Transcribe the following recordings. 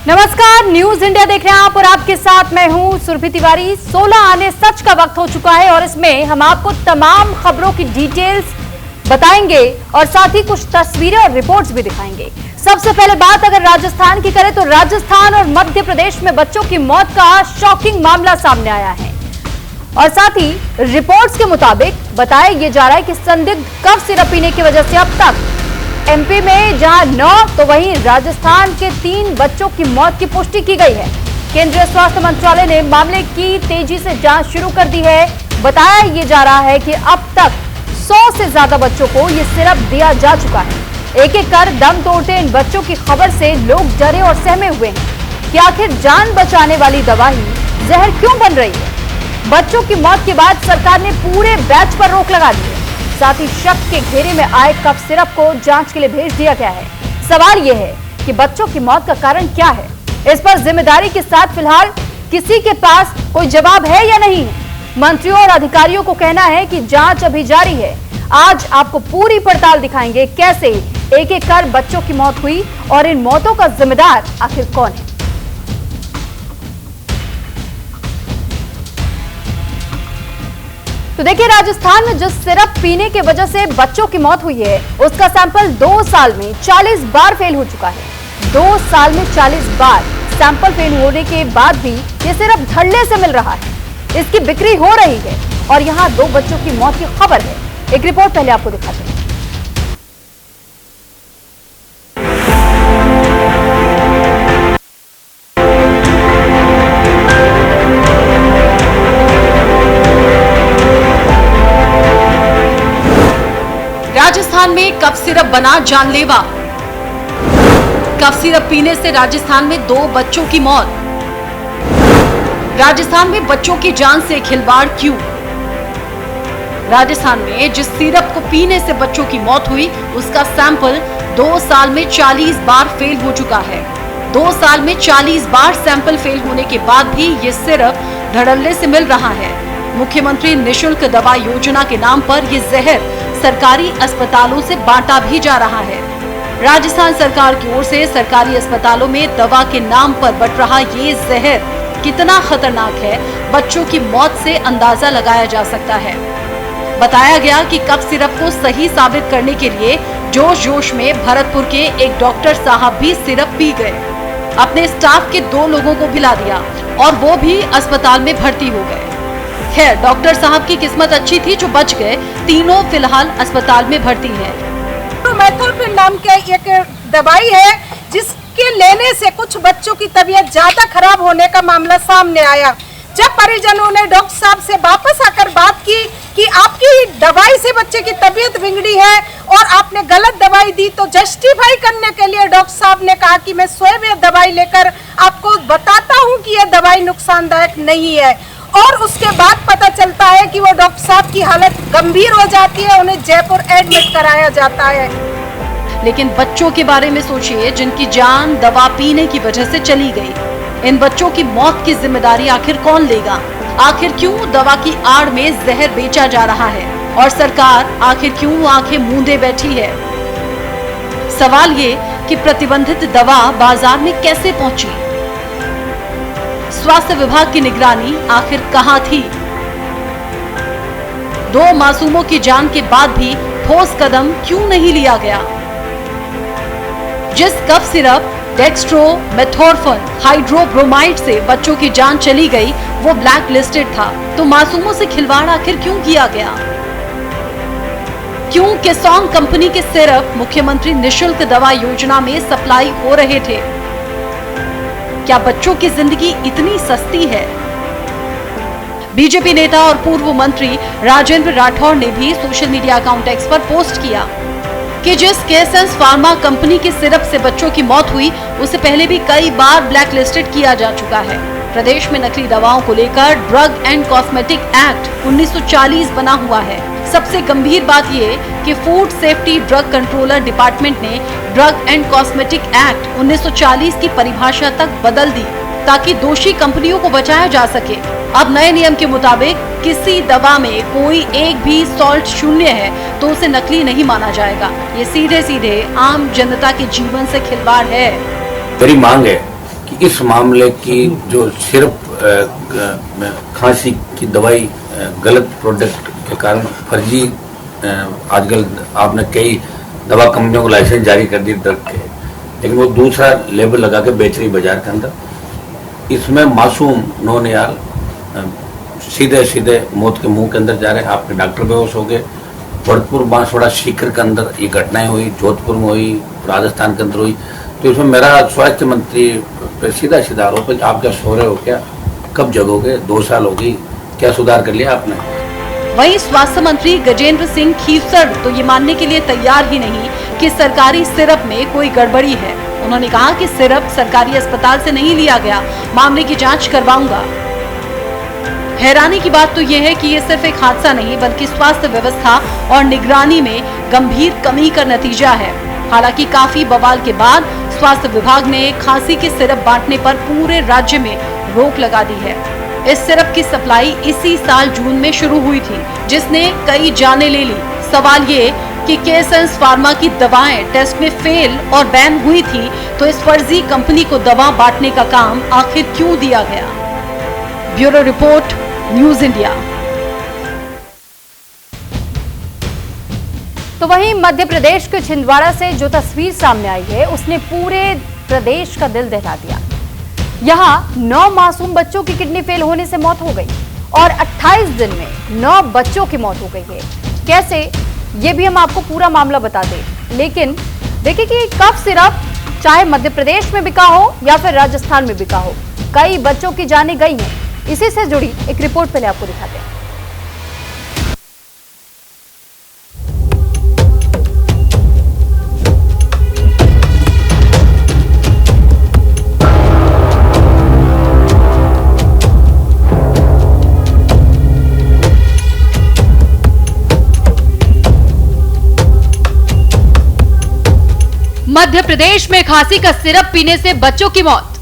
नमस्कार, news India देख रहे हैं आप और आपके साथ मैं हूं सुरभि तिवारी। 16 आने सच का वक्त हो चुका है और इसमें हम आपको तमाम खबरों की डिटेल्स बताएंगे और साथ ही कुछ तस्वीरें और रिपोर्ट्स भी दिखाएंगे। सबसे पहले बात अगर राजस्थान की करें तो राजस्थान और मध्य प्रदेश में बच्चों की मौत का शॉकिंग मामला सामने आया है और साथ ही रिपोर्ट्स के मुताबिक बताया यह जा रहा है कि संदिग्ध कफ सिरप पीने की वजह से अब तक एमपी में जहां 9 तो वहीं राजस्थान के 3 बच्चों की मौत की पुष्टि की गई है। केंद्रीय स्वास्थ्य मंत्रालय ने मामले की तेजी से जांच शुरू कर दी है। बताया यह जा रहा है कि अब तक 100 से ज्यादा बच्चों को यह सिरप दिया जा चुका है। एक एक कर दम तोड़ते इन बच्चों की खबर से लोग डरे और सहमे हुए हैं कि आखिर जान बचाने वाली दवा ही जहर क्यों बन रही है। बच्चों की मौत के बाद सरकार ने पूरे बैच पर रोक लगा दी है। साथ ही शक के घेरे में आए कफ सिरप को जांच के लिए भेज दिया गया है। सवाल यह है कि बच्चों की मौत का कारण क्या है। इस पर जिम्मेदारी के साथ फिलहाल किसी के पास कोई जवाब है या नहीं है। मंत्रियों और अधिकारियों को कहना है कि जांच अभी जारी है। आज आपको पूरी पड़ताल दिखाएंगे कैसे एक एक कर बच्चों की मौत हुई और इन मौतों का जिम्मेदार आखिर कौन है। तो देखिए, राजस्थान में जिस सिरप पीने की वजह से बच्चों की मौत हुई है उसका सैंपल 2 साल में 40 बार फेल हो चुका है। 2 साल में 40 बार सैंपल फेल होने के बाद भी ये सिरप धड़ल्ले से मिल रहा है। इसकी बिक्री हो रही है और यहाँ 2 बच्चों की मौत की खबर है। एक रिपोर्ट पहले आपको दिखाते हैं। राजस्थान में कफ सिरप बना जानलेवा। कफ सिरप पीने से राजस्थान में 2 बच्चों की मौत। राजस्थान में बच्चों की जान से खिलवाड़ क्यों? राजस्थान में जिस सिरप को पीने से बच्चों की मौत हुई उसका सैंपल 2 साल में 40 बार फेल हो चुका है। 2 साल में 40 बार सैंपल फेल होने के बाद भी ये सिरप धड़ल्ले से मिल रहा है। मुख्यमंत्री निःशुल्क दवा योजना के नाम पर ये जहर सरकारी अस्पतालों से बांटा भी जा रहा है। राजस्थान सरकार की ओर से सरकारी अस्पतालों में दवा के नाम पर बंट रहा ये जहर कितना खतरनाक है, बच्चों की मौत से अंदाजा लगाया जा सकता है। बताया गया कि कफ सिरप को सही साबित करने के लिए जोश जोश में भरतपुर के एक डॉक्टर साहब भी सिरप पी गए। अपने स्टाफ के 2 लोगों को पिला दिया और वो भी अस्पताल में भर्ती हो गए। खैर, डॉक्टर साहब की किस्मत अच्छी थी जो बच गए। तीनों फिलहाल अस्पताल में भर्ती हैं। मेथोल्फिन नाम की एक दवाई है जिसके लेने से कुछ बच्चों की तबीयत ज्यादा खराब होने का मामला सामने आया। जब परिजनों ने डॉक्टर साहब से वापस आकर बात की कि आपकी दवाई से बच्चे की तबीयत बिगड़ी है और आपने गलत दवाई दी, तो जस्टिफाई करने के लिए डॉक्टर साहब ने कहा कि मैं स्वयं यह दवाई लेकर आपको बताता हूं कि यह दवाई नुकसानदायक नहीं है। और उसके बाद पता चलता है कि वो डॉक्टर साहब की हालत गंभीर हो जाती है, उन्हें जयपुर एडमिट कराया जाता है। लेकिन बच्चों के बारे में सोचिए जिनकी जान दवा पीने की वजह से चली गई। इन बच्चों की मौत की जिम्मेदारी आखिर कौन लेगा? आखिर क्यों दवा की आड़ में जहर बेचा जा रहा है और सरकार आखिर क्यों आंखें मूंदे बैठी है? सवाल ये कि प्रतिबंधित दवा बाजार में कैसे पहुंची? स्वास्थ्य विभाग की निगरानी आखिर कहां थी? 2 मासूमों की जान के बाद भी ठोस कदम क्यों नहीं लिया गया? जिस कफ सिरप डेक्स्ट्रो मेथोर्फन हाइड्रोब्रोमाइड से बच्चों की जान चली गई वो ब्लैक लिस्टेड था, तो मासूमों से खिलवाड़ आखिर क्यों किया गया? क्यों केसोंग कंपनी के सिरप मुख्यमंत्री निःशुल्क दवा योजना में सप्लाई हो रहे थे? क्या बच्चों की जिंदगी इतनी सस्ती है? बीजेपी नेता और पूर्व मंत्री राजेंद्र राठौड़ ने भी सोशल मीडिया अकाउंट एक्स पर पोस्ट किया कि जिस केसेंस फार्मा कंपनी के सिरप से बच्चों की मौत हुई उसे पहले भी कई बार ब्लैक लिस्टेड किया जा चुका है। प्रदेश में नकली दवाओं को लेकर ड्रग एंड कॉस्मेटिक एक्ट 1940 बना हुआ है। सबसे गंभीर बात यह कि food safety drug controller department ने ड्रग एंड कॉस्मेटिक एक्ट 1940 की परिभाषा तक बदल दी ताकि दोषी कंपनियों को बचाया जा सके। अब नए नियम के मुताबिक किसी दवा में कोई एक भी सॉल्ट शून्य है तो उसे नकली नहीं माना जाएगा। ये सीधे सीधे आम जनता के जीवन से खिलवाड़ है। मेरी मांग है कि इस मामले की जो सिर्फ खांसी की दवाई गलत प्रोडक्ट के कारण फर्जी आजकल आपने कई दवा कंपनियों को लाइसेंस जारी कर दिए ड्रग के, लेकिन वो दूसरा लेबल लगा के बेच रही बाजार के अंदर। इसमें मासूम नौनियाल सीधे सीधे मौत के मुंह के अंदर जा रहे हैं। आपके डॉक्टर बेहोश हो गए। भरतपुर बांसवाड़ा सीकर के अंदर ये घटनाएं हुई, जोधपुर में हुई, राजस्थान के अंदर हुई। तो इसमें मेरा स्वास्थ्य मंत्री पे सीधा सीधा आरोप है, आप क्या सो रहे हो क्या, कब जगोगे, 2 साल हो गई, क्या सुधार कर लिया आपने। वहीं स्वास्थ्य मंत्री गजेंद्र सिंह खीवसर तो ये मानने के लिए तैयार ही नहीं कि सरकारी सिरप में कोई गड़बड़ी है। उन्होंने कहा कि सिरप सरकारी अस्पताल से नहीं लिया गया, मामले की जांच करवाऊंगा। हैरानी की बात तो यह है कि ये सिर्फ एक हादसा नहीं बल्कि स्वास्थ्य व्यवस्था और निगरानी में गंभीर कमी का नतीजा है। हालांकि काफी बवाल के बाद स्वास्थ्य विभाग ने खांसी के सिरप बांटने पर पूरे राज्य में रोक लगा दी है। इस सिरप की सप्लाई इसी साल जून में शुरू हुई थी, जिसने कई जानें ले ली। सवाल ये कि केसेंस फार्मा की दवाएं टेस्ट में फेल और बैन हुई थी, तो इस फर्जी कंपनी को दवा बांटने का काम आखिर क्यों दिया गया। Bureau report, news India. तो वहीं मध्य प्रदेश के छिंदवाड़ा से जो तस्वीर सामने आई है उसने पूरे प्रदेश का दिल दहला दिया। यहां 9 मासूम बच्चों की किडनी फेल होने से मौत हो गई और 28 दिन में 9 बच्चों की मौत हो गई है। कैसे, ये भी हम आपको पूरा मामला बता दें, लेकिन देखिए कि कफ सिरप चाहे मध्य प्रदेश में बिका हो या फिर राजस्थान में बिका हो, कई बच्चों की जानें गई हैं। इसी से जुड़ी एक रिपोर्ट पहले आपको दिखाते हैं। मध्य प्रदेश में खांसी का सिरप पीने से बच्चों की मौत।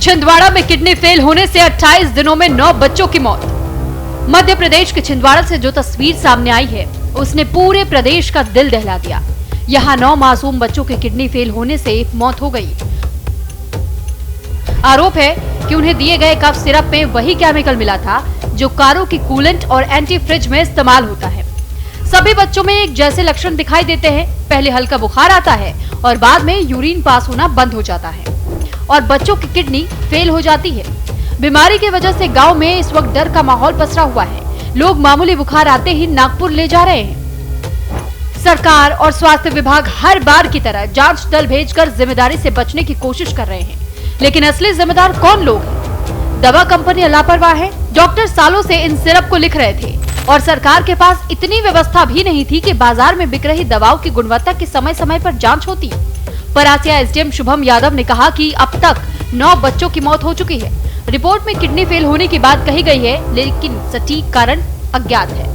छिंदवाड़ा में किडनी फेल होने से 28 दिनों में 9 बच्चों की मौत। मध्य प्रदेश के छिंदवाड़ा से जो तस्वीर सामने आई है उसने पूरे प्रदेश का दिल दहला दिया। यहां 9 मासूम बच्चों के किडनी फेल होने से मौत हो गई। आरोप है कि उन्हें दिए गए कफ सिरप में वही केमिकल मिला था जो कारों की कूलेंट और एंटी फ्रिज में इस्तेमाल होता है। सभी बच्चों में एक जैसे लक्षण दिखाई देते हैं। पहले हल्का बुखार आता है और बाद में यूरिन पास होना बंद हो जाता है और बच्चों की किडनी फेल हो जाती है। बीमारी की वजह से गांव में इस वक्त डर का माहौल पसरा हुआ है। लोग मामूली बुखार आते ही नागपुर ले जा रहे हैं। सरकार और स्वास्थ्य विभाग हर बार की तरह जांच दल भेजकर जिम्मेदारी से बचने की कोशिश कर रहे हैं, लेकिन असली जिम्मेदार कौन लोग हैं? दवा कंपनी लापरवाह है। डॉक्टर सालों से इन सिरप को लिख रहे थे और सरकार के पास इतनी व्यवस्था भी नहीं थी कि बाजार में बिक रही दवाओं की गुणवत्ता की समय समय पर जांच होती। परासिया एसडीएम शुभम यादव ने कहा कि अब तक 9 बच्चों की मौत हो चुकी है। रिपोर्ट में किडनी फेल होने की बात कही गई है, लेकिन सटीक कारण अज्ञात है।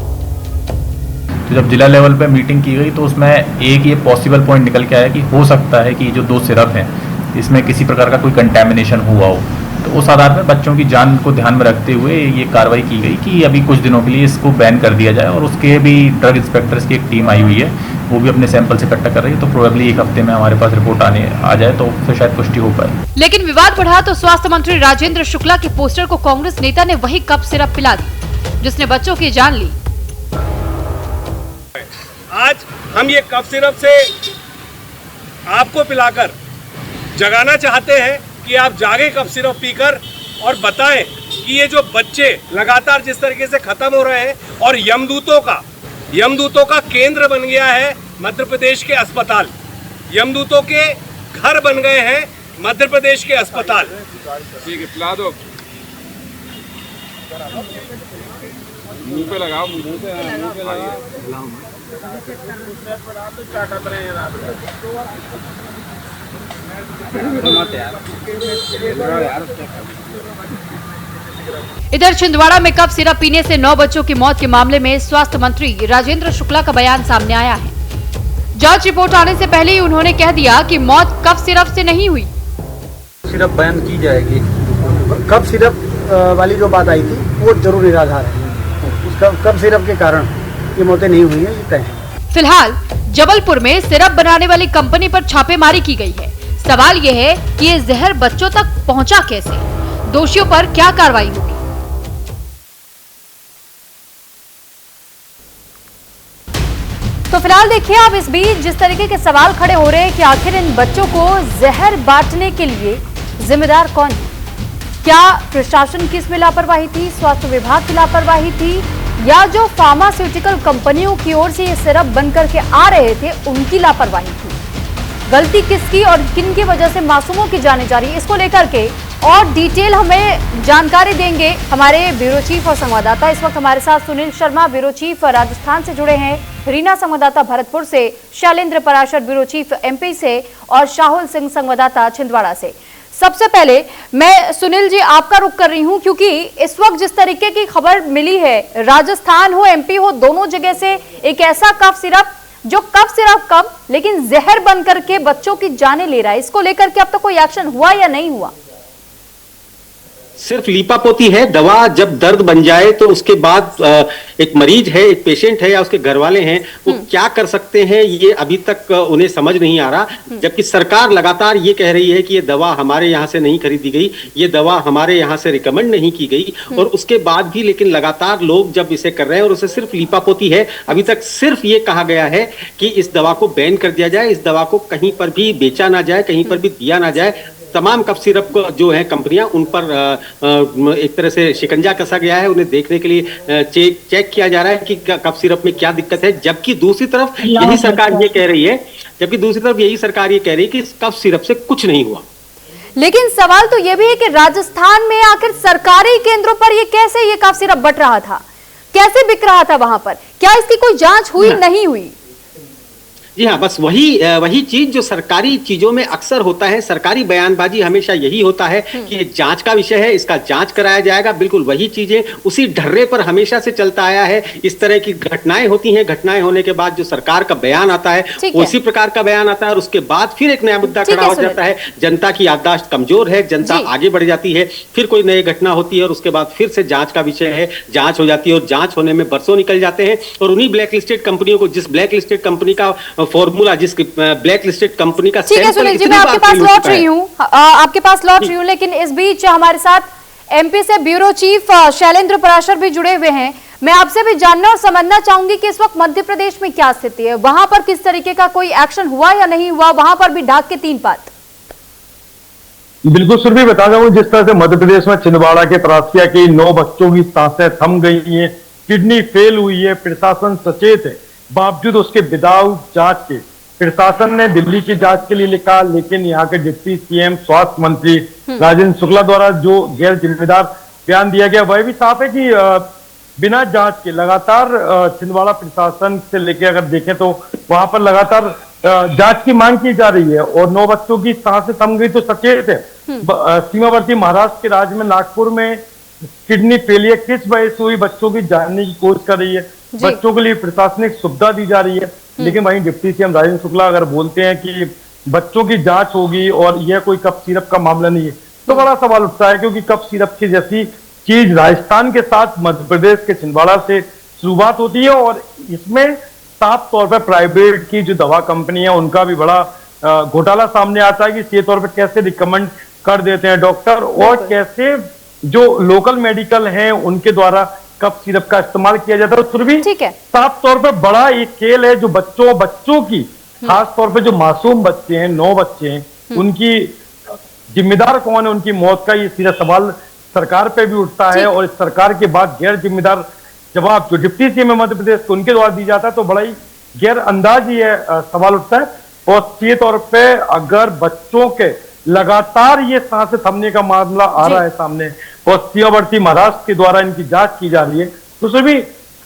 तो जब जिला लेवल पे मीटिंग की गई तो उसमें एक ये पॉसिबल पॉइंट निकल के आया कि हो सकता है कि जो 2 सिरप हैं इसमें किसी प्रकार का कोई कंटेमिनेशन हुआ हो। तो उस आधार पर बच्चों की जान को ध्यान में रखते हुए ये कार्रवाई की गई कि अभी कुछ दिनों के लिए इसको बैन कर दिया जाए और उसके भी ड्रग इंस्पेक्टर्स की एक टीम आई हुई है, वो भी अपने सैंपल इकट्ठा कर रही है। तो प्रोबेबली 1 हफ्ते में हमारे पास रिपोर्ट आ जाए तो फिर शायद पुष्टि हो पाए। लेकिन विवाद बढ़ा तो स्वास्थ्य मंत्री राजेंद्र शुक्ला के पोस्टर को कांग्रेस नेता ने वही कफ सिरप पिला दी जिसने बच्चों की जान ली। आज हम ये कफ सिरप से आपको पिलाकर जगाना चाहते हैं कि आप जागे कफ सिरप पीकर और बताएं कि ये जो बच्चे लगातार जिस तरीके से खत्म हो रहे हैं और यमदूतों का केंद्र बन गया है मध्य प्रदेश के अस्पताल। यमदूतों के घर बन गए हैं मध्य प्रदेश के अस्पताल। ठीक है, पिला दो, मुंह पे लगाओ, मुंह पे लगाओ। इधर छिंदवाड़ा में कफ सिरप पीने से 9 बच्चों की मौत के मामले में स्वास्थ्य मंत्री राजेंद्र शुक्ला का बयान सामने आया है। जांच रिपोर्ट आने से पहले ही उन्होंने कह दिया कि मौत कफ सिरप से नहीं हुई। सिरप बैन की जाएगी। कफ सिरप वाली जो बात आई थी वो जरूर निराधार है। उसका कफ सिरप के कारण ये मौतें नहीं हुई है, ये तय है। फिलहाल जबलपुर में सिरप बनाने वाली कंपनी पर छापेमारी की गई है। सवाल यह है कि ये जहर बच्चों तक पहुंचा कैसे, दोषियों पर क्या कार्रवाई होगी। तो फिलहाल देखिए आप इस बीच जिस तरीके के सवाल खड़े हो रहे हैं कि आखिर इन बच्चों को जहर बांटने के लिए जिम्मेदार कौन है? क्या प्रशासन की इसमें लापरवाही थी, स्वास्थ्य विभाग की लापरवाही थी, या जो फार्मास्यूटिकल कंपनियों की ओर से ये सिरप बनकर के आ रहे थे उनकी लापरवाही थी? गलती किसकी और किन की वजह से मासूमों की जाने जा रही है, इसको लेकर के और डिटेल हमें जानकारी देंगे हमारे ब्यूरो चीफ और संवाददाता। इस वक्त हमारे साथ सुनील शर्मा ब्यूरो चीफ राजस्थान से जुड़े हैं, रीना संवाददाता भरतपुर से, Shailendra Parashar bureau chief MP से और शाहुल सिंह संवाददाता छिंदवाड़ा से। सबसे पहले मैं सुनील जी आपका रुख कर रही हूं, क्योंकि इस वक्त जिस तरीके की खबर मिली है, राजस्थान हो एमपी हो, दोनों जगह से एक ऐसा कफ सिरप जो कफ सिरप कम लेकिन जहर बन करके बच्चों की जानें ले रहा है, इसको लेकर के अब तक कोई एक्शन हुआ या नहीं हुआ? सिर्फ लीपापोती है। दवा जब दर्द बन जाए तो उसके बाद एक मरीज है, एक पेशेंट है या उसके घर वाले हैं, वो क्या कर सकते हैं ये अभी तक उन्हें समझ नहीं आ रहा। जबकि सरकार लगातार ये कह रही है कि ये दवा हमारे यहाँ से नहीं खरीदी गई, ये दवा हमारे यहाँ से रिकमेंड नहीं की गई, और उसके बाद भी लेकिन लगातार लोग जब इसे कर रहे हैं और उसे सिर्फ लीपापोती है। अभी तक सिर्फ ये कहा गया है कि इस दवा को बैन कर दिया जाए, इस दवा को कहीं पर भी बेचा ना जाए, कहीं पर भी दिया ना जाए। तमाम कफ सिरप को जो है कंपनियां, उन पर एक तरह से शिकंजा कसा गया है, उन्हें देखने के लिए चेक किया जा रहा है कि कफ सिरप में क्या दिक्कत है। जबकि दूसरी तरफ यही सरकार ये कह रही है कि इस कफ सिरप से कुछ नहीं हुआ। लेकिन सवाल तो यह भी है कि राजस्थान में आखिर सरकारी केंद्रों पर ये कैसे ये कफ सिरप बट रहा था, कैसे बिक रहा था वहां पर? क्या इसकी कोई जांच हुई? नहीं हुई। जी हाँ, बस वही चीज जो सरकारी चीजों में अक्सर होता है, सरकारी बयानबाजी हमेशा यही होता है कि ये जांच का विषय है, इसका जांच कराया जाएगा। बिल्कुल वही चीजें उसी ढर्रे पर हमेशा से चलता आया है। इस तरह की घटनाएं होती हैं, घटनाएं होने के बाद जो सरकार का बयान आता है उसी प्रकार का बयान आता है, और उसके बाद फिर एक नया मुद्दा खड़ा हो जाता है। जनता की याददाश्त कमजोर है, जनता आगे बढ़ जाती है, फिर कोई नई घटना होती है और उसके बाद फिर से जांच का विषय है, जांच हो जाती है और जांच होने में बरसों निकल जाते हैं। और उन्हीं ब्लैक लिस्टेड कंपनियों को, जिस ब्लैक लिस्टेड कंपनी का फॉर्मूला, जिस ब्लैक लिस्टेड कंपनी का सैंपल मैं आपके पास लौट रही हूँ, लेकिन इस बीच हमारे साथ एमपी से ब्यूरो चीफ शैलेंद्र पराशर भी जुड़े हुए हैं। मैं आपसे भी जानना और समझना चाहूंगी कि इस वक्त मध्य प्रदेश में क्या स्थिति है, वहां पर किस तरीके का कोई एक्शन हुआ या नहीं हुआ? वहां पर भी ढाक के 3 बात। बिल्कुल सुरभि, बता दूं जिस तरह से मध्य प्रदेश में छिंदवाड़ा के परासिया के 9 बच्चों की सांसें थम गई हैं, किडनी फेल हुई है, प्रशासन सचेत है, बावजूद उसके विदाउट जांच के प्रशासन ने दिल्ली की जांच के लिए लिखा, लेकिन यहाँ के डिप्टी सीएम स्वास्थ्य मंत्री राजेंद्र शुक्ला द्वारा जो गैर जिम्मेदार बयान दिया गया वह भी साफ है कि बिना जांच के लगातार छिंदवाड़ा प्रशासन से लेके अगर देखें तो वहां पर लगातार जांच की मांग की जा रही है। और 9 बच्चों की सांसें थम गई तो सचेत है। सीमावर्ती महाराष्ट्र के राज्य में नागपुर में किडनी फेलियर किस वजह से हुई, बच्चों की जानने की कोशिश कर रही है, बच्चों के लिए प्रशासनिक सुविधा दी जा रही है। लेकिन वहीं डिप्टी सीएम राजेंद्र शुक्ला अगर बोलते हैं कि बच्चों की जांच होगी और यह कोई कफ सिरप का मामला नहीं है, तो बड़ा सवाल उठता है, क्योंकि कफ सिरप की जैसी चीज राजस्थान के साथ मध्य प्रदेश के छिंदवाड़ा से शुरुआत होती है, और इसमें साफ तौर पर प्राइवेट की जो दवा कंपनी है उनका भी बड़ा घोटाला सामने आता है कि सीधे तौर पर कैसे रिकमेंड कर देते हैं डॉक्टर, और कैसे जो लोकल मेडिकल हैं उनके द्वारा कफ सिरप का इस्तेमाल किया जाता है। फिर भी साफ तौर पे बड़ा एक खेल है जो बच्चों की, खास तौर पे जो मासूम बच्चे हैं, 9 बच्चे हैं, उनकी जिम्मेदार कौन है उनकी मौत का, ये सीधा सवाल सरकार पे भी उठता है। और इस सरकार के बाद गैर जिम्मेदार जवाब जो डिप्टी सीएम है मध्य प्रदेश को उनके द्वारा दी जाता है, तो बड़ा ही गैर अंदाज ये सवाल उठता है। और सीधे तौर पे अगर बच्चों के लगातार ये सांसें थमने का मामला आ रहा है सामने और सीमावर्ती महाराष्ट्र के द्वारा इनकी जांच की जा रही है, तो सभी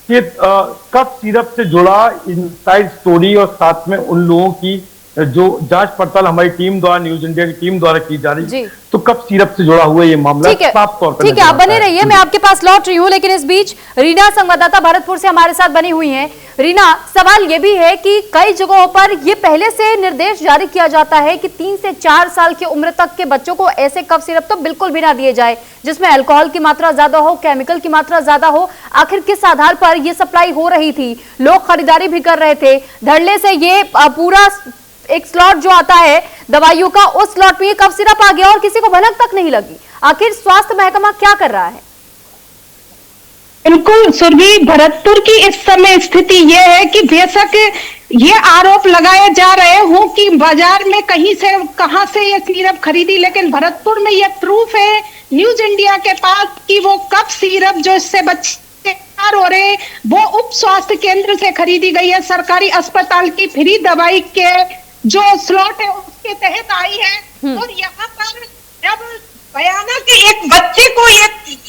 ये कफ सिरप से जुड़ा इनसाइड स्टोरी और साथ में उन लोगों की जो जांच पड़ताल हमारी टीम द्वारा, न्यूज इंडिया की टीम द्वारा की जा रही है, तो कफ सिरप से जुड़ा हुआ ये मामला साफ तौर पर। ठीक है, आप बने रहिए, मैं आपके पास लौट रही हूँ। लेकिन इस बीच रीना संवाददाता भरतपुर से हमारे साथ बनी हुई हैं। रीना, सवाल ये भी है कि कई जगहों पर ये पहले से निर्देश जारी किया जाता है कि 3 से 4 साल की उम्र तक के बच्चों को ऐसे कफ सिरप तो बिल्कुल भी ना दिए जाए जिसमें अल्कोहल की मात्रा ज्यादा हो, केमिकल की मात्रा ज्यादा हो। आखिर किस आधार पर ये सप्लाई हो रही थी? लोग खरीदारी भी कर रहे थे, धड़ल्ले से ये पूरा एक स्लॉट जो आता है दवाइयों का, उस स्लॉट में ये कफ सिरप आ गया और किसी को भनक तक नहीं लगी। आखिर स्वास्थ्य महकमा क्या कर रहा है? बिल्कुल सुरभि, भरतपुर की इस समय स्थिति ये है कि बेशक ये आरोप लगाए जा रहे हो कि बाजार में कहां से ये सिरप खरीदी, लेकिन भरतपुर में ये प्रूफ है न्यूज इंडिया के पास कि वो कफ सिरप जो इससे बच्चे हो रहे वो उप स्वास्थ्य केंद्र से खरीदी गई है। सरकारी अस्पताल की फ्री दवाई के जो स्लॉट है उसके तहत आई है। और यहाँ पर जब भयानक एक बच्चे को ये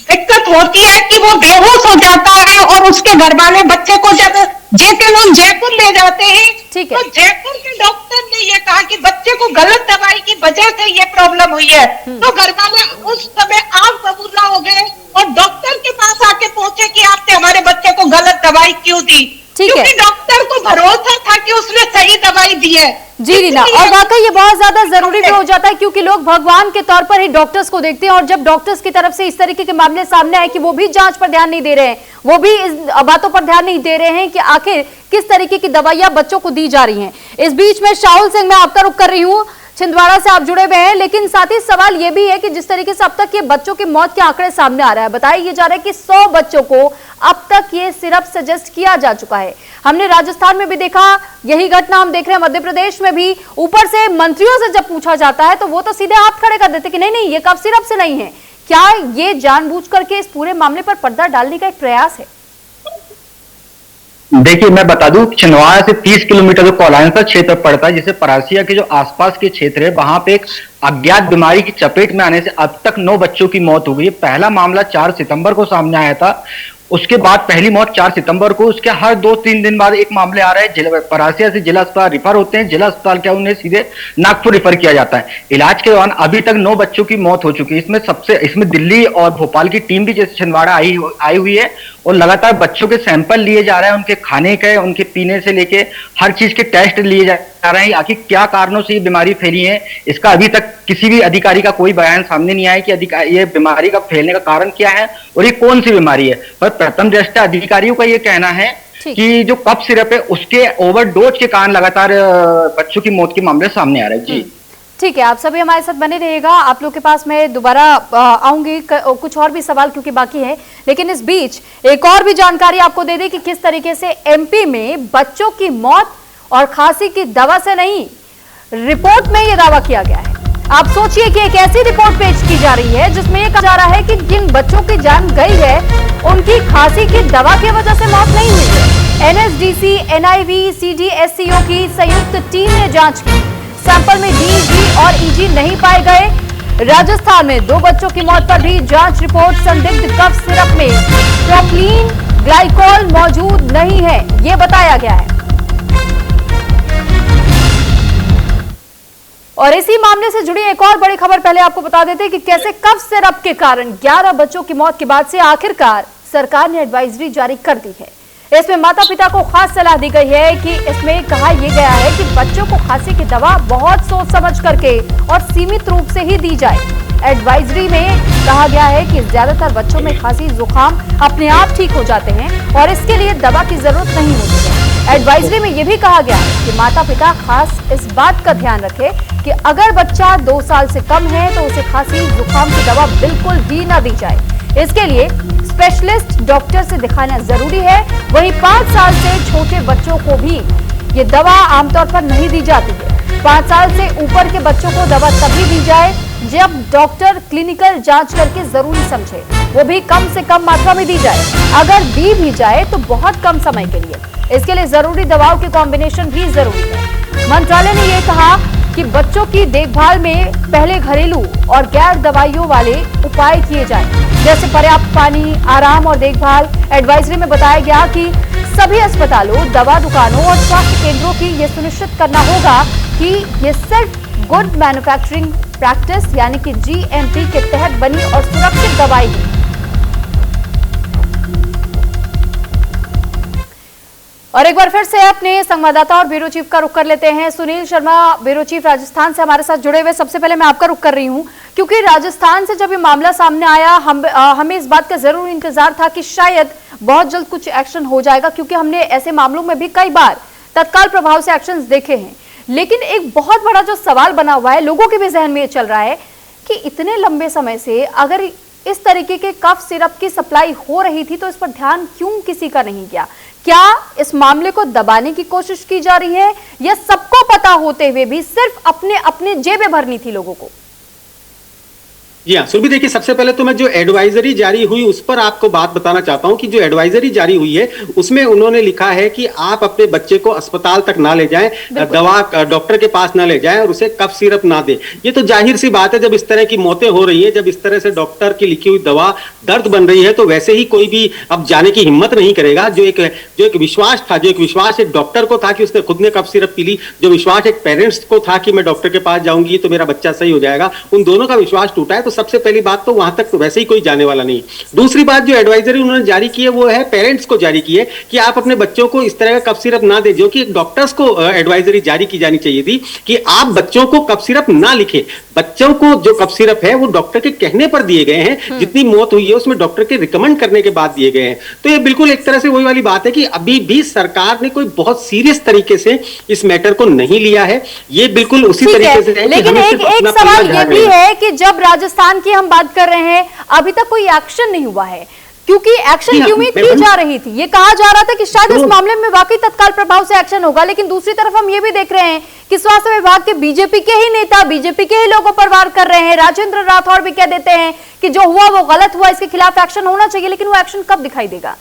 दिक्कत होती है कि वो बेहोश हो जाता है और उसके घर वाले बच्चे को जब जयपुर ले जाते हैं तो जयपुर के डॉक्टर ने ये कहा कि बच्चे को गलत दवाई की वजह से ये प्रॉब्लम हुई है। तो घर वाले उस समय आग बबूला हो गए और डॉक्टर के पास आके पूछे कि आपने हमारे बच्चे को गलत दवाई क्यों दी, क्योंकि डॉक्टर को भरोसा था कि उसने सही दवाई दी है। जी रीना, और वाकई ये बहुत ज्यादा जरूरी भी हो जाता है क्योंकि लोग भगवान के तौर पर ही डॉक्टर्स को देखते हैं और जब डॉक्टर्स की तरफ से इस तरीके के मामले सामने आए कि वो भी जांच पर ध्यान नहीं दे रहे हैं, वो भी इस बातों पर ध्यान नहीं दे रहे हैं कि आखिर किस तरीके की दवाइयां बच्चों को दी जा रही हैं। इस बीच में शाहुल सिंह, मैं आपका रुख कर रही हूँ, छिंदवाड़ा से आप जुड़े हुए हैं, लेकिन साथ ही सवाल ये भी है कि जिस तरीके से अब तक ये बच्चों की मौत के आंकड़े सामने आ रहा है, बताया ये जा रहा है कि 100 बच्चों को अब तक ये सिरप सजेस्ट किया जा चुका है। हमने राजस्थान में भी देखा, यही घटना हम देख रहे हैं मध्य प्रदेश में भी। ऊपर से मंत्रियों से जब पूछा जाता है तो वो तो सीधे हाथ खड़े कर देते कि नहीं नहीं, ये कफ सिरप से नहीं है। क्या ये जानबूझ करके इस पूरे मामले पर पर्दा डालने का एक प्रयास है? देखिए, मैं बता दूं, छिंदवाड़ा से 30 किलोमीटर जो कोलांसर क्षेत्र पड़ता है, जिसे परासिया के जो आसपास के क्षेत्र है, वहां पे एक अज्ञात बीमारी की चपेट में आने से अब तक 9 बच्चों की मौत हो गई। पहला मामला 4 सितंबर को सामने आया था, उसके बाद पहली मौत 4 सितंबर को, उसके हर 2-3 दिन बाद एक मामले आ रहे हैं। परासिया से जिला अस्पताल रिफर होते हैं, जिला अस्पताल क्या उन्हें सीधे नागपुर रिफर किया जाता है। इलाज के दौरान अभी तक 9 बच्चों की मौत हो चुकी है। इसमें दिल्ली और भोपाल की टीम भी जैसे छिंदवाड़ा आई हुई है और लगातार बच्चों के सैंपल लिए जा रहे हैं, उनके खाने के, उनके पीने से लेके हर चीज के टेस्ट लिए जा रहे हैं। आखिर क्या कारणों से ये बीमारी फैली है, इसका अभी तक किसी भी अधिकारी का कोई बयान सामने नहीं आया कि ये बीमारी का फैलने का कारण क्या है और ये कौन सी बीमारी है। पर प्रथम दृष्टया अधिकारियों का ये कहना है कि जो कफ सिरप है उसके ओवरडोज के कारण लगातार बच्चों की मौत के मामले सामने आ रहे हैं। जी ठीक है, आप सभी हमारे साथ बने रहिएगा। आप लोग के पास मैं दोबारा आऊंगी, कुछ और भी सवाल क्योंकि बाकी है, लेकिन इस बीच एक और भी जानकारी आपको दे दें कि किस तरीके से एमपी में बच्चों की मौत और खांसी की दवा से नहीं, रिपोर्ट में यह दावा किया गया है। आप सोचिए कि एक ऐसी रिपोर्ट पेश की जा रही है जिसमें यह कहा जा रहा है कि जिन बच्चों की जान गई है उनकी खांसी की दवा की वजह से मौत नहीं हुई है। एनएसडीसी, एनआईवी, सीडीएससीओ की संयुक्त टीम ने जांच की, सैंपल में डी, जी और ईजी नहीं पाए गए। राजस्थान में 2 बच्चों की मौत पर भी जांच रिपोर्ट, संदिग्ध कफ सिरप में प्रोपलीन ग्लाइकोल मौजूद नहीं है, यह बताया गया है। और इसी मामले से जुड़ी एक और बड़ी खबर पहले आपको बता देते हैं कि कैसे कफ सिरप के कारण 11 बच्चों की मौत के बाद से आखिरकार सरकार ने एडवाइजरी जारी कर दी है। इसमें माता पिता को खास सलाह दी गई है कि इसमें कहा यह गया है कि बच्चों को खांसी की दवा बहुत सोच समझ करके और सीमित रूप से ही दी जाए। एडवाइजरी में कहा गया है कि ज्यादातर बच्चों में खांसी जुकाम अपने आप ठीक हो जाते हैं और इसके लिए दवा की जरूरत नहीं होती है। एडवाइजरी में यह भी कहा गया है कि माता पिता खास इस बात का ध्यान रखें कि अगर बच्चा 2 साल से कम है तो उसे खांसी जुकाम की दवा बिल्कुल भी न दी जाए। इसके लिए स्पेशलिस्ट डॉक्टर से दिखाना जरूरी है। वहीं 5 साल से छोटे बच्चों को भी ये दवा आमतौर पर नहीं दी जाती है। 5 साल से ऊपर के बच्चों को दवा तभी दी जाए जब डॉक्टर क्लिनिकल जांच करके जरूरी समझे, वो भी कम से कम मात्रा में दी जाए। अगर दी भी जाए तो बहुत कम समय के लिए। इसके लिए जरूरी दवाओं के कॉम्बिनेशन भी जरूरी है। मंत्रालय ने यह कहा कि बच्चों की देखभाल में पहले घरेलू और गैर दवाइयों वाले उपाय किए जाएं, जैसे पर्याप्त पानी, आराम और देखभाल। एडवाइजरी में बताया गया कि सभी अस्पतालों, दवा दुकानों और स्वास्थ्य केंद्रों की यह सुनिश्चित करना होगा कि ये सिर्फ गुड मैन्युफैक्चरिंग प्रैक्टिस यानी कि जीएमपी के तहत बनी और सुरक्षित दवाई है। और एक बार फिर से अपने संवाददाता और ब्यूरो चीफ का रुख कर लेते हैं। सुनील शर्मा, ब्यूरो चीफ राजस्थान से हमारे साथ जुड़े हुए। सबसे पहले मैं आपका रुख कर रही हूं क्योंकि राजस्थान से जब ये मामला सामने आया हमें इस बात का जरूर इंतजार था कि शायद बहुत जल्द कुछ एक्शन हो जाएगा, क्योंकि हमने ऐसे मामलों में भी कई बार तत्काल प्रभाव से एक्शंस देखे हैं। लेकिन एक बहुत बड़ा जो सवाल बना हुआ है, लोगों के भी जहन में ये चल रहा है कि इतने लंबे समय से अगर इस तरीके के कफ सिरप की सप्लाई हो रही थी तो इस पर ध्यान क्यों किसी का नहीं गया? क्या इस मामले को दबाने की कोशिश की जा रही है या सबको पता होते हुए भी सिर्फ अपने अपने जेबें भरनी थी लोगों को? जी हाँ सुरभि, देखिए सबसे पहले तो मैं जो एडवाइजरी जारी हुई उस पर आपको बात बताना चाहता हूं कि जो एडवाइजरी जारी हुई है उसमें उन्होंने लिखा है कि आप अपने बच्चे को अस्पताल तक ना ले जाएं, दवा डॉक्टर के पास ना ले जाएं और उसे कफ सिरप ना दें। ये तो जाहिर सी बात है, जब इस तरह की मौतें हो रही है, जब इस तरह से डॉक्टर की लिखी हुई दवा दर्द बन रही है तो वैसे ही कोई भी अब जाने की हिम्मत नहीं करेगा। जो एक विश्वास था, जो एक विश्वास एक डॉक्टर को था कि उसने खुद ने कफ सिरप पी ली, जो विश्वास एक पेरेंट्स को था कि मैं डॉक्टर के पास जाऊंगी तो मेरा बच्चा सही हो जाएगा, उन दोनों का विश्वास टूटा है। तो सबसे पहली बात तो वहां तक तो वैसे ही कोई जाने वाला नहीं। दूसरी बात, जो एडवाइजरी उन्होंने जारी की है वो है पेरेंट्स को जारी की है कि आप अपने बच्चों को इस तरह का कफ सिरप ना दे, जो कि डॉक्टर्स को एडवाइजरी जारी की जानी चाहिए थी कि आप बच्चों को कफ सिरप ना लिखें। बच्चों को जो कफ सिरप है वो डॉक्टर के कहने पर दिए गए हैं, जितनी मौत हुई है उसमें डॉक्टर के रिकमेंड करने के बाद दिए गए हैं। तो ये बिल्कुल एक तरह से वही वाली बात है कि अभी भी सरकार ने कोई बहुत सीरियस तरीके से इस मैटर को नहीं लिया है। ये बिल्कुल उसी तरीके से है। लेकिन एक सवाल ये भी है कि जब राजस्थान की हम बात कर रहे हैं, अभी तक कोई एक्शन नहीं हुआ है, क्योंकि एक्शन की उम्मीद की जा रही थी। ये कहा जा रहा था कि शायद इस मामले में वाकई तत्काल प्रभाव से एक्शन होगा, लेकिन दूसरी तरफ हम ये भी देख रहे हैं कि स्वास्थ्य विभाग के बीजेपी के ही नेता बीजेपी के ही लोगों पर वार कर रहे हैं। राजेंद्र राठौड़ भी कह देते हैं कि जो हुआ वो गलत हुआ, इसके खिलाफ एक्शन होना चाहिए, लेकिन वो एक्शन कब दिखाई देगा?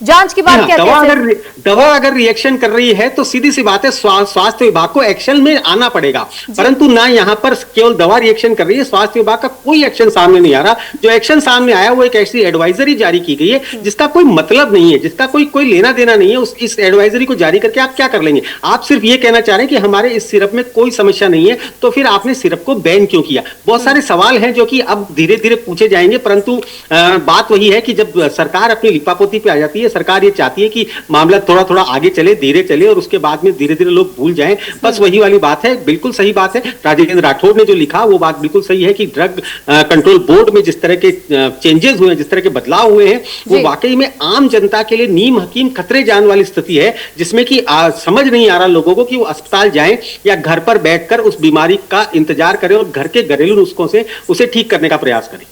जांच की बात कहते हैं। दवा अगर रिएक्शन कर रही है तो सीधी सी बात है स्वास्थ्य विभाग को एक्शन में आना पड़ेगा, परंतु ना यहाँ पर केवल दवा रिएक्शन कर रही है, स्वास्थ्य विभाग का कोई एक्शन सामने नहीं आ रहा। जो एक्शन सामने आया वो एक ऐसी एडवाइजरी जारी की गई है जिसका कोई मतलब नहीं है, जिसका कोई लेना देना नहीं है। इस एडवाइजरी को जारी करके आप क्या कर लेंगे? आप सिर्फ ये कहना चाह रहे हैं कि हमारे इस सिरप में कोई समस्या नहीं है, तो फिर आपने सिरप को बैन क्यों किया? बहुत सारे सवाल हैं जो कि अब धीरे धीरे पूछे जाएंगे, परंतु बात वही है कि जब सरकार अपनी लिपापोती पे आ जाती है, सरकार ये चाहती है कि मामला थोड़ा थोड़ा आगे चले, धीरे चले और उसके बाद में धीरे धीरे लोग भूल जाएं। बस वही वाली बात है। बिल्कुल सही बात है राजेंद्र राठौड़ ने जो लिखा वो बात बिल्कुल सही है कि ड्रग कंट्रोल बोर्ड में जिस तरह के चेंजेस हुए हैं, जिस तरह के बदलाव हुए हैं, वो वाकई में आम जनता के लिए नीम हकीम खतरे जान वाली स्थिति है, जिसमें कि समझ नहीं आ रहा लोगों को कि वो अस्पताल जाएं या घर पर बैठकर उस बीमारी का इंतजार करें और घर के घरेलू नुस्खों से उसे ठीक करने का प्रयास करें।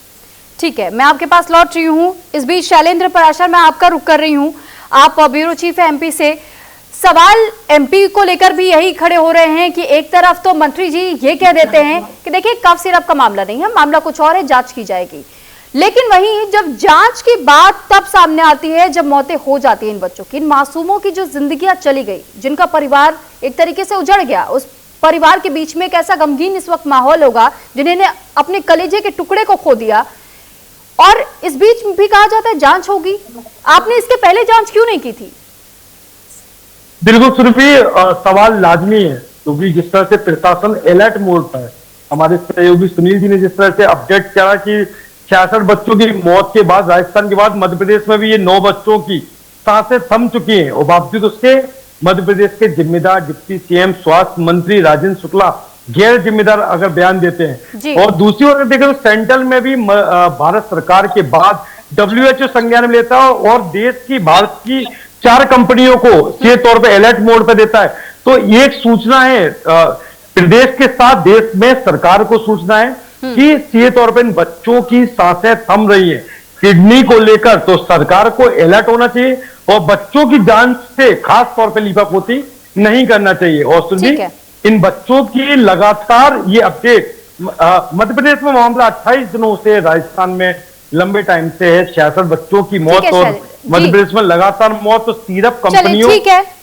ठीक है, मैं आपके पास लौट रही हूँ। इस बीच शैलेंद्र पराशर, मैं आपका रुख कर रही हूँ। आप ब्यूरो चीफ है एमपी से। सवाल एमपी को लेकर भी यही खड़े हो रहे हैं कि एक तरफ तो मंत्री जी ये कह देते हैं कि देखिए कफ सिरप का मामला नहीं है, मामला कुछ और है, जांच की जाएगी, लेकिन वहीं जब जांच की बात तब सामने आती है जब मौतें हो जाती हैं इन बच्चों की, इन मासूमों की जो जिंदगियां चली गई, जिनका परिवार एक तरीके से उजड़ गया, उस परिवार के बीच में एक ऐसा गमगीन इस वक्त माहौल होगा जिन्होंने अपने कलेजे के टुकड़े को खो दिया, और इस बीच भी कहा जाता है जांच होगी। आपने इसके पहले जांच क्यों नहीं की थी? बिल्कुल सुरभि, सवाल लाजमी है क्योंकि जिस तरह से प्रशासन अलर्ट मोड पर है, हमारे सहयोगी सुनील जी ने जिस तरह से अपडेट किया कि 66 बच्चों की मौत के बाद, राजस्थान के बाद मध्य प्रदेश में भी ये 9 बच्चों की सांसें थम चुकी हैं, और बावजूद उसके मध्य प्रदेश के जिम्मेदार डिप्टी सीएम स्वास्थ्य मंत्री राजेंद्र शुक्ला गैर जिम्मेदार अगर बयान देते हैं। और दूसरी ओर देखें तो सेंट्रल में भी भारत सरकार के बाद WHO संज्ञान में लेता है और देश की, भारत की 4 कंपनियों को सीधे तौर पे अलर्ट मोड पे देता है। तो ये एक सूचना है प्रदेश के साथ देश में सरकार को सूचना है कि सीधे तौर पे इन बच्चों की सांसें थम रही है किडनी को लेकर, तो सरकार को अलर्ट होना चाहिए और बच्चों की जान से खास तौर पर लिपापोती नहीं करना चाहिए। और सुनिए, इन बच्चों की लगातार ये अपडेट, मध्य प्रदेश में मामला 28 दिनों से, राजस्थान में लंबे टाइम से है 66 बच्चों की मौत, और मध्य प्रदेश में लगातार मौत। तो सिरप कंपनियों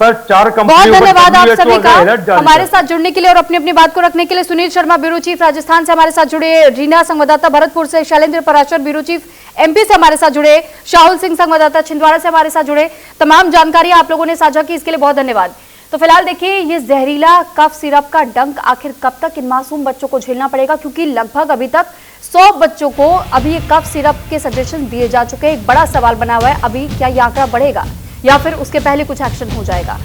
पर 4 कंपनियों, बहुत धन्यवाद आप सभी का हमारे साथ जुड़ने के लिए और अपनी अपनी बात को रखने के लिए। सुनील शर्मा ब्यूरो चीफ राजस्थान से हमारे साथ जुड़े, रीना संवाददाता भरतपुर से, Shailendra Parashar bureau chief MP से हमारे साथ जुड़े, शाहुल सिंह संवाददाता छिंदवाड़ा से हमारे साथ जुड़े। तमाम जानकारी आप लोगों ने साझा की, इसके लिए बहुत धन्यवाद। तो फिलहाल देखिए ये जहरीला कफ सिरप का डंक आखिर कब तक इन मासूम बच्चों को झेलना पड़ेगा, क्योंकि लगभग अभी तक 100 बच्चों को अभी ये कफ सिरप के सजेशन दिए जा चुके हैं। एक बड़ा सवाल बना हुआ है, अभी क्या ये आंकड़ा बढ़ेगा या फिर उसके पहले कुछ एक्शन हो जाएगा।